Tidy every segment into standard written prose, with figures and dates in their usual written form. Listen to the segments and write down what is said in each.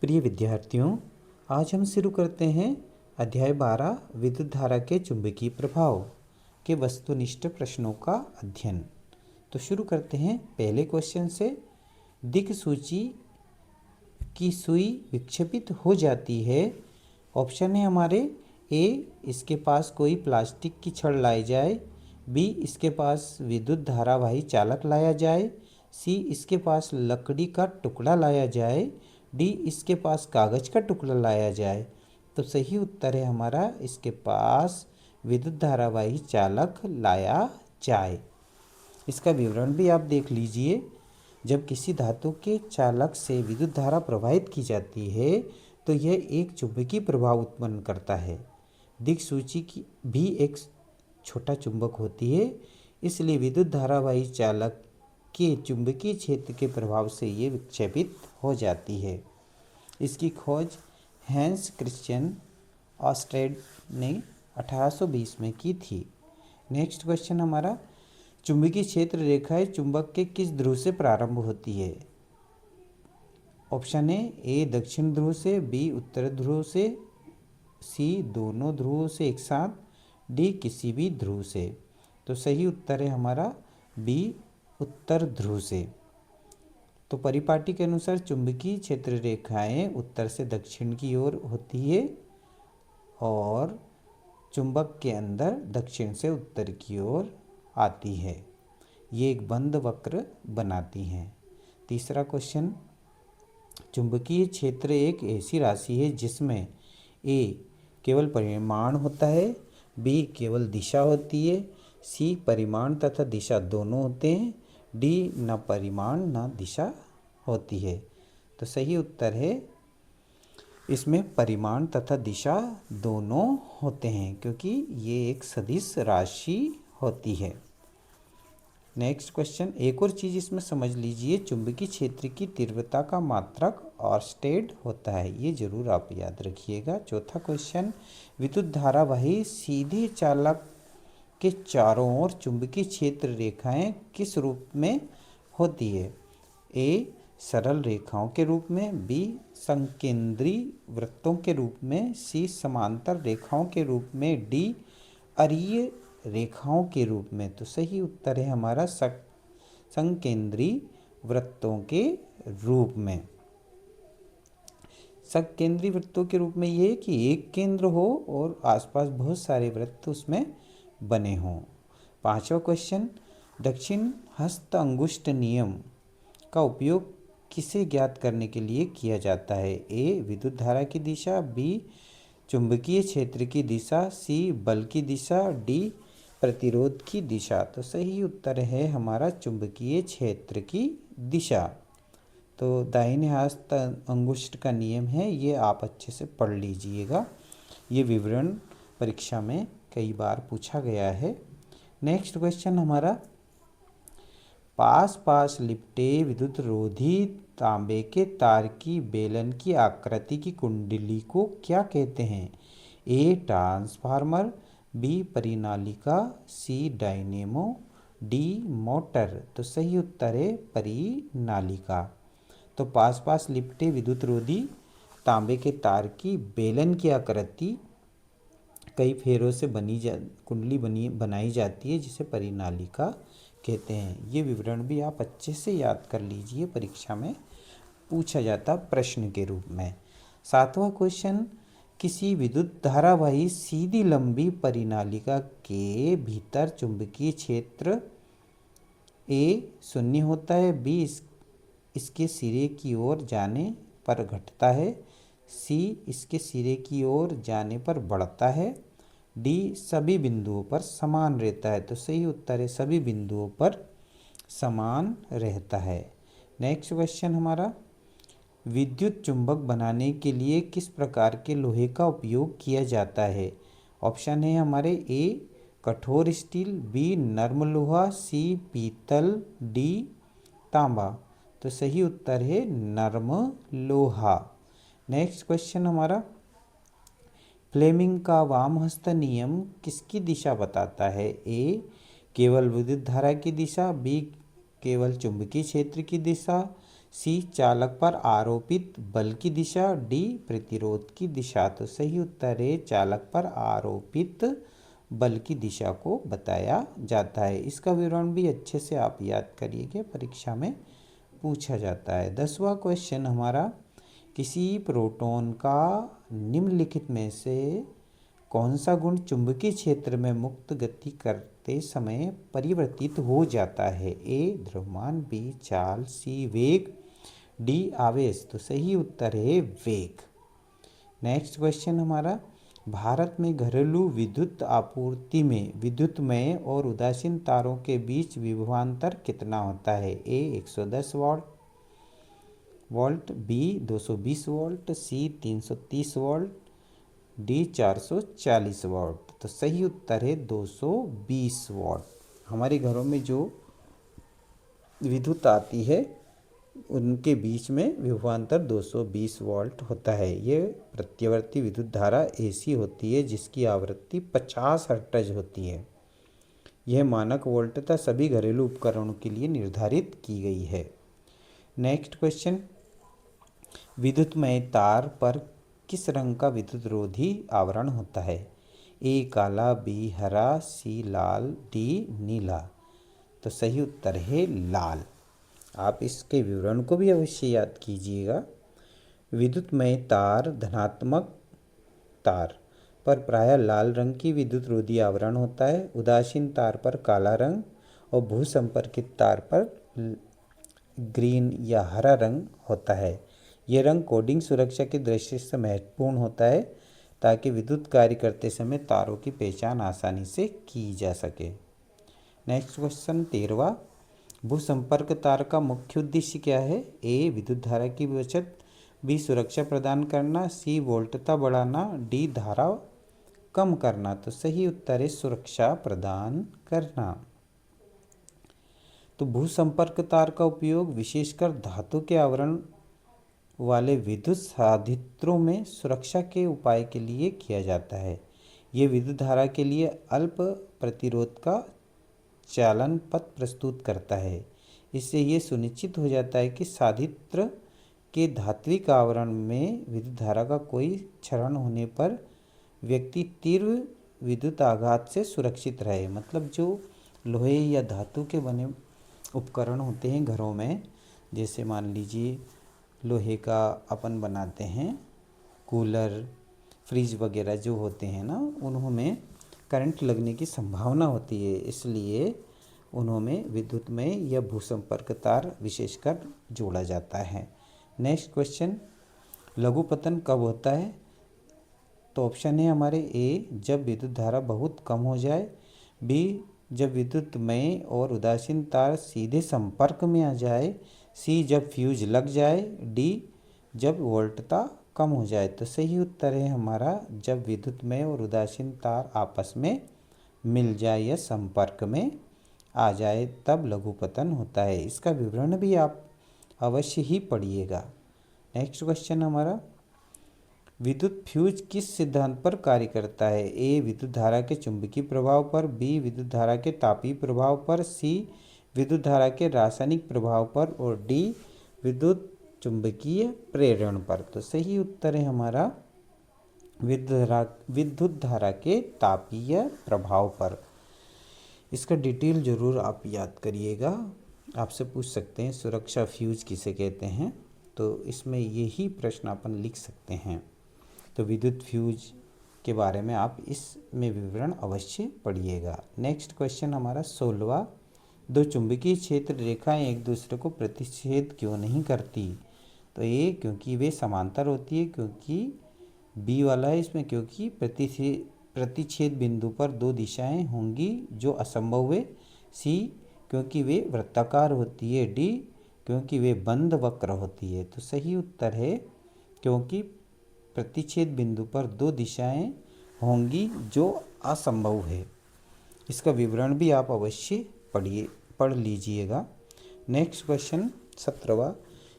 प्रिय विद्यार्थियों, आज हम शुरू करते हैं अध्याय 12 विद्युत धारा के चुंबकीय प्रभाव के वस्तुनिष्ठ प्रश्नों का अध्ययन। तो शुरू करते हैं पहले क्वेश्चन से। दिक् सूची की सुई विक्षेपित हो जाती है। ऑप्शन है हमारे ए, इसके पास कोई प्लास्टिक की छड़ लाई जाए, बी, इसके पास विद्युत धारावाही चालक लाया जाए, सी, इसके पास लकड़ी का टुकड़ा लाया जाए, डी, इसके पास कागज का टुकड़ा लाया जाए। तो सही उत्तर है हमारा इसके पास विद्युत धारावाही चालक लाया जाए। इसका विवरण भी आप देख लीजिए। जब किसी धातु के चालक से विद्युत धारा प्रवाहित की जाती है तो यह एक चुंबकीय प्रभाव उत्पन्न करता है। दिक् सूची की भी एक छोटा चुंबक होती है, इसलिए विद्युत धारावाही चालक के चुंबकीय क्षेत्र के प्रभाव से ये विक्षेपित हो जाती है। इसकी खोज हैंस क्रिश्चियन ऑस्ट्रेड ने 1820 में की थी। नेक्स्ट क्वेश्चन हमारा, चुंबकीय क्षेत्र रेखाएं चुंबक के किस ध्रुव से प्रारंभ होती है। ऑप्शन है ए, दक्षिण ध्रुव से, बी, उत्तर ध्रुव से, सी, दोनों ध्रुवों से एक साथ, डी, किसी भी ध्रुव से। तो सही उत्तर है हमारा बी, उत्तर ध्रुव से। तो परिपाटी के अनुसार चुंबकीय क्षेत्र रेखाएं उत्तर से दक्षिण की ओर होती है और चुंबक के अंदर दक्षिण से उत्तर की ओर आती है। ये एक बंद वक्र बनाती हैं। तीसरा क्वेश्चन, चुंबकीय क्षेत्र एक ऐसी राशि है जिसमें ए, केवल परिमाण होता है, बी, केवल दिशा होती है, सी, परिमाण तथा दिशा दोनों होते हैं, डी, न परिमाण न दिशा होती है। तो सही उत्तर है इसमें परिमाण तथा दिशा दोनों होते हैं, क्योंकि ये एक सदिश राशि होती है। नेक्स्ट क्वेश्चन, एक और चीज़ इसमें समझ लीजिए, चुंबकीय क्षेत्र की तीव्रता का मात्रक ऑर्स्टेड होता है, ये जरूर आप याद रखिएगा। चौथा क्वेश्चन, विद्युत धारावाही सीधे चालक के चारों ओर चुंबकीय क्षेत्र रेखाएं किस रूप में होती है। ए, सरल रेखाओं के रूप में, बी, संकेंद्री वृत्तों के रूप में, सी, समांतर रेखाओं के रूप में, डी, अरीय रेखाओं के रूप में। तो सही उत्तर है हमारा संकेंद्री वृत्तों के रूप में। संकेंद्री वृत्तों के रूप में ये है कि एक केंद्र हो और आसपास बहुत सारे वृत्त उसमें बने हों। पांचवा क्वेश्चन, दक्षिण हस्त अंगुष्ठ नियम का उपयोग किसे ज्ञात करने के लिए किया जाता है। ए, विद्युत धारा की दिशा, बी, चुंबकीय क्षेत्र की दिशा, सी, बल की दिशा, डी, प्रतिरोध की दिशा। तो सही उत्तर है हमारा चुंबकीय क्षेत्र की दिशा। तो दाहिने हस्त अंगुष्ठ का नियम है, ये आप अच्छे से पढ़ लीजिएगा, ये विवरण परीक्षा में कई बार पूछा गया है। नेक्स्ट क्वेश्चन हमारा, पास पास लिपटे विद्युत रोधी तांबे के तार की बेलन की आकृति की कुंडली को क्या कहते हैं। ए, ट्रांसफार्मर, बी, परिनालिका, सी, डायनेमो, डी, मोटर। तो सही उत्तर है परिनालिका। तो पास पास लिपटे विद्युत रोधी तांबे के तार की बेलन की आकृति कई फेरों से कुंडली बनाई जाती है, जिसे परिनालिका कहते हैं। ये विवरण भी आप अच्छे से याद कर लीजिए, परीक्षा में पूछा जाता प्रश्न के रूप में। सातवां क्वेश्चन, किसी विद्युत धारावाही सीधी लंबी परिनालिका के भीतर चुंबकीय क्षेत्र ए, शून्य होता है, बी, इसके सिरे की ओर जाने पर घटता है, सी, इसके सिरे की ओर जाने पर बढ़ता है, डी, सभी बिंदुओं पर समान रहता है। तो सही उत्तर है सभी बिंदुओं पर समान रहता है। नेक्स्ट क्वेश्चन हमारा, विद्युत चुंबक बनाने के लिए किस प्रकार के लोहे का उपयोग किया जाता है। ऑप्शन है हमारे ए, कठोर स्टील, बी, नर्म लोहा, सी, पीतल, डी, तांबा। तो सही उत्तर है नर्म लोहा। नेक्स्ट क्वेश्चन हमारा, फ्लेमिंग का वामहस्त नियम किसकी दिशा बताता है। ए, केवल विद्युत धारा की दिशा, बी, केवल चुंबकीय क्षेत्र की दिशा, सी चालक पर आरोपित बल की दिशा, डी प्रतिरोध की दिशा। तो सही उत्तर है चालक पर आरोपित बल की दिशा को बताया जाता है। इसका विवरण भी अच्छे से आप याद करिएगा, परीक्षा में पूछा जाता है। 10वां क्वेश्चन हमारा, किसी प्रोटॉन का निम्नलिखित में से कौन सा गुण चुंबकीय क्षेत्र में मुक्त गति करते समय परिवर्तित हो जाता है? ए द्रव्यमान, बी चाल, सी वेग, डी आवेश। तो सही उत्तर है वेग। नेक्स्ट क्वेश्चन हमारा, भारत में घरेलू विद्युत आपूर्ति में विद्युतमय और उदासीन तारों के बीच विभवांतर कितना होता है? ए 110 वोल्ट, बी 220 वोल्ट, सी 330 वोल्ट, डी 440 वोल्ट। तो सही उत्तर है 220 वोल्ट। हमारे घरों में जो विद्युत आती है उनके बीच में विभवांतर 220 वोल्ट होता है। ये प्रत्यावर्ती विद्युत धारा एसी होती है जिसकी आवृत्ति 50 हर्ट्ज होती है। यह मानक वोल्टता सभी घरेलू उपकरणों के लिए निर्धारित की गई है। नेक्स्ट क्वेश्चन, विद्युतमय तार पर किस रंग का विद्युत रोधी आवरण होता है? ए काला, बी हरा, सी लाल, डी नीला। तो सही उत्तर है लाल। आप इसके विवरण को भी अवश्य याद कीजिएगा। विद्युतमय तार धनात्मक तार पर प्रायः लाल रंग की विद्युत रोधी आवरण होता है, उदासीन तार पर काला रंग और भूसंपर्कित तार पर ग्रीन या हरा रंग होता है। यह रंग कोडिंग सुरक्षा की दृष्टि से महत्वपूर्ण होता है ताकि विद्युत कार्य करते समय तारों की पहचान आसानी से की जा सके। नेक्स्ट क्वेश्चन 13वां, भूसंपर्क तार का मुख्य उद्देश्य क्या है? ए विद्युत धारा की बचत, बी सुरक्षा प्रदान करना, सी वोल्टता बढ़ाना, डी धारा कम करना। तो सही उत्तर है सुरक्षा प्रदान करना। तो भूसंपर्क तार का उपयोग विशेषकर धातु के आवरण वाले विद्युत साधित्रों में सुरक्षा के उपाय के लिए किया जाता है। ये विद्युत धारा के लिए अल्प प्रतिरोध का चालन पथ प्रस्तुत करता है। इससे ये सुनिश्चित हो जाता है कि साधित्र के धात्विक आवरण में विद्युत धारा का कोई क्षरण होने पर व्यक्ति तीव्र विद्युत आघात से सुरक्षित रहे। मतलब जो लोहे या धातु के बने उपकरण होते हैं घरों में, जैसे मान लीजिए लोहे का अपन बनाते हैं कूलर, फ्रिज वगैरह जो होते हैं ना, उन्होंने करंट लगने की संभावना होती है, इसलिए उन्होंने विद्युत में या भूसंपर्क तार विशेषकर जोड़ा जाता है। नेक्स्ट क्वेश्चन, लघु पतन कब होता है? तो ऑप्शन है हमारे ए जब विद्युत धारा बहुत कम हो जाए, बी जब विद्युत में और उदासीन तार सीधे संपर्क में आ जाए, सी जब फ्यूज लग जाए, डी जब वोल्टता कम हो जाए। तो सही उत्तर है हमारा जब विद्युत में और उदासीन तार आपस में मिल जाए या संपर्क में आ जाए तब लघु पतन होता है। इसका विवरण भी आप अवश्य ही पढ़िएगा। नेक्स्ट क्वेश्चन हमारा, विद्युत फ्यूज किस सिद्धांत पर कार्य करता है? ए विद्युत धारा के चुंबकीय प्रभाव पर, बी विद्युत धारा के तापीय प्रभाव पर, सी विद्युत धारा के रासायनिक प्रभाव पर और डी विद्युत चुंबकीय प्रेरण पर। तो सही उत्तर है हमारा विद्युत धारा के तापीय प्रभाव पर। इसका डिटेल जरूर आप याद करिएगा। आपसे पूछ सकते हैं सुरक्षा फ्यूज किसे कहते हैं, तो इसमें यही प्रश्न अपन लिख सकते हैं। तो विद्युत फ्यूज के बारे में आप इसमें विवरण अवश्य पढ़िएगा। नेक्स्ट क्वेश्चन हमारा 16वां, दो चुंबकीय क्षेत्र रेखाएं एक दूसरे को प्रतिच्छेद क्यों नहीं करती? तो ये क्योंकि वे समांतर होती है, क्योंकि बी वाला है इसमें क्योंकि प्रतिच्छेद बिंदु पर दो दिशाएं होंगी जो असंभव है, सी क्योंकि वे वृत्ताकार होती है, डी क्योंकि वे बंद वक्र होती है। तो सही उत्तर है क्योंकि प्रतिच्छेद बिंदु पर दो दिशाएं होंगी जो असंभव है। इसका विवरण भी आप अवश्य पढ़ लीजिएगा। नेक्स्ट क्वेश्चन 17वां,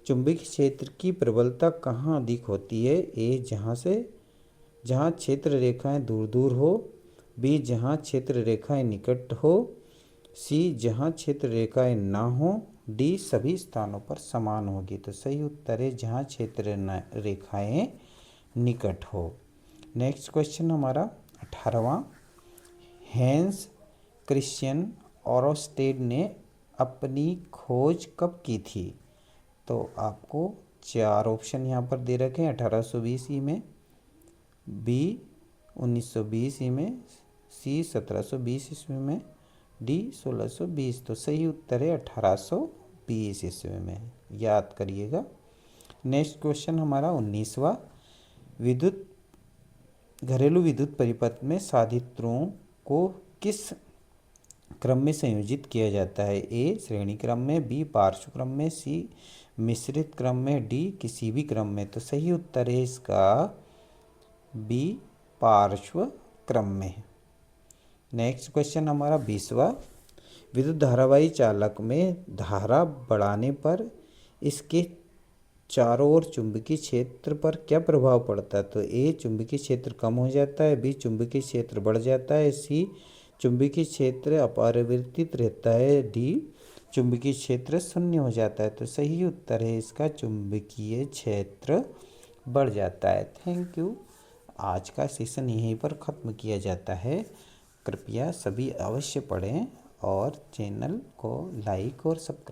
चुंबकीय क्षेत्र की प्रबलता कहाँ अधिक होती है? ए जहाँ क्षेत्र रेखाएं दूर दूर हो, बी जहाँ क्षेत्र रेखाएं निकट हो, सी जहाँ क्षेत्र रेखाएं ना हो, डी सभी स्थानों पर समान होगी। तो सही उत्तर है जहाँ क्षेत्र रेखाएं निकट हो। नेक्स्ट क्वेश्चन हमारा 18वां, हैंस क्रिश्चियन ओरस्टेड ने अपनी खोज कब की थी? तो आपको 4 ऑप्शन यहाँ पर दे रखे हैं। 1820 ईस्वी में, बी 1920 ईस्वी में, सी 1720 ईस्वी में, डी 1620। तो सही उत्तर है 1820 ईस्वी में, याद करिएगा। नेक्स्ट क्वेश्चन हमारा 19वां, विद्युत घरेलू विद्युत परिपथ में साधित्रों को किस क्रम में संयोजित किया जाता है? ए श्रेणी क्रम में, बी पार्श्व क्रम में, सी मिश्रित क्रम में, डी किसी भी क्रम में। तो सही उत्तर है इसका बी पार्श्व क्रम में। नेक्स्ट क्वेश्चन हमारा 20वां, विद्युत धारावाही चालक में धारा बढ़ाने पर इसके चारों ओर चुंबकीय क्षेत्र पर क्या प्रभाव पड़ता है? तो ए चुंबकीय क्षेत्र कम हो जाता है, बी चुंबकीय क्षेत्र बढ़ जाता है, सी चुंबकीय क्षेत्र अपरिवर्तित रहता है, डी चुंबकीय क्षेत्र शून्य हो जाता है। तो सही उत्तर है इसका चुंबकीय क्षेत्र बढ़ जाता है। Thank you. आज का सेशन यहीं पर ख़त्म किया जाता है। कृपया सभी अवश्य पढ़ें और चैनल को लाइक और सब्सक्राइब